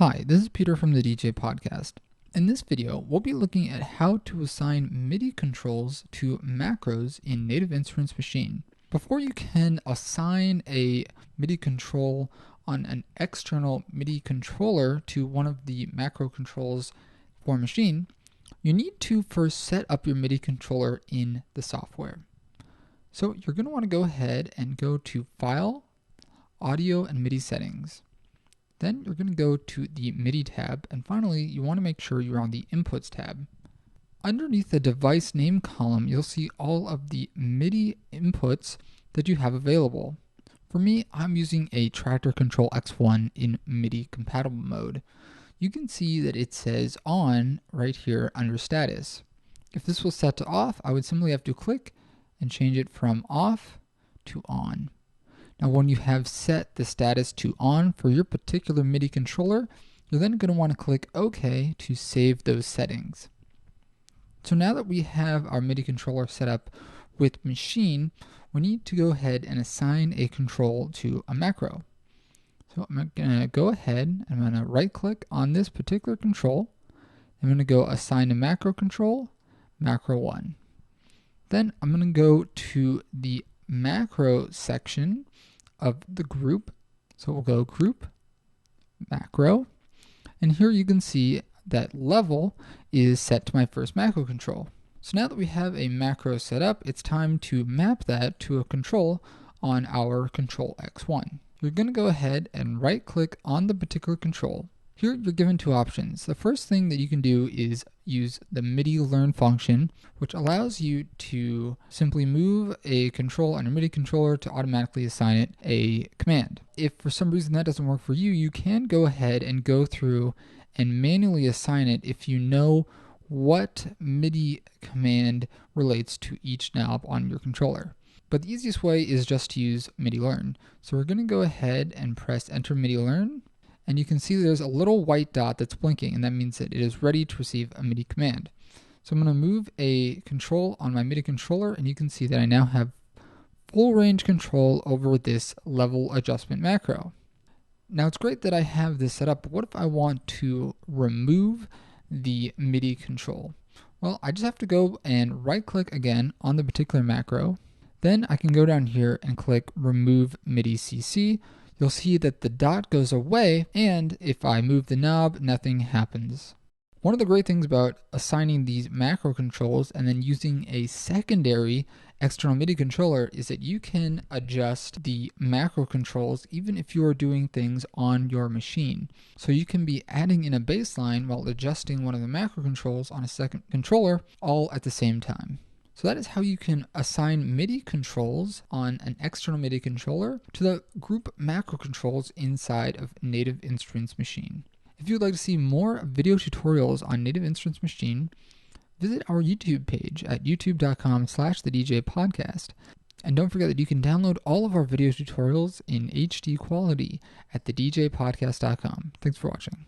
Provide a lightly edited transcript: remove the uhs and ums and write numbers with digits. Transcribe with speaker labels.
Speaker 1: Hi, this is Peter from the DJ Podcast. In this video, we'll be looking at how to assign MIDI controls to macros in Native Instruments Maschine. Before you can assign a MIDI control on an external MIDI controller to one of the macro controls for Maschine, you need to first set up your MIDI controller in the software. So you're going to want to go ahead and go to File, Audio, and MIDI Settings. Then you're going to go to the MIDI tab, and finally you want to make sure you're on the Inputs tab. Underneath the device name column, you'll see all of the MIDI inputs that you have available. For me, I'm using a Tractor Control X1 in MIDI compatible mode. You can see that it says on right here under status. If this was set to off, I would simply have to click and change it from off to on. Now, when you have set the status to on for your particular MIDI controller, you're then going to want to click OK to save those settings. So now that we have our MIDI controller set up with Maschine, we need to go ahead and assign a control to a macro. So I'm going to go ahead and I'm going to right click on this particular control. I'm going to go assign a macro control, macro 1. Then I'm going to go to the macro section of the group. So we'll go group, macro, and here you can see that level is set to my first macro control. So now that we have a macro set up, it's time to map that to a control on our Control X1. You're going to go ahead and right click on the particular control. Here you're given two options. The first thing that you can do is use the MIDI learn function, which allows you to simply move a control on your MIDI controller to automatically assign it a command. If for some reason that doesn't work for you, you can go ahead and go through and manually assign it if you know what MIDI command relates to each knob on your controller. But the easiest way is just to use MIDI learn. So we're going to go ahead and press enter MIDI learn. And you can see there's a little white dot that's blinking, and that means that it is ready to receive a MIDI command. So I'm going to move a control on my MIDI controller, and you can see that I now have full range control over this level adjustment macro. Now it's great that I have this set up, but what if I want to remove the MIDI control? Well, I just have to go and right click again on the particular macro. Then I can go down here and click remove MIDI CC. You'll see that the dot goes away, and if I move the knob, nothing happens. One of the great things about assigning these macro controls and then using a secondary external MIDI controller is that you can adjust the macro controls even if you are doing things on your machine. So you can be adding in a baseline while adjusting one of the macro controls on a second controller all at the same time. So that is how you can assign MIDI controls on an external MIDI controller to the group macro controls inside of Native Instruments Maschine. If you'd like to see more video tutorials on Native Instruments Maschine, visit our YouTube page at youtube.com/thedjpodcast. And don't forget that you can download all of our video tutorials in HD quality at thedjpodcast.com. Thanks for watching.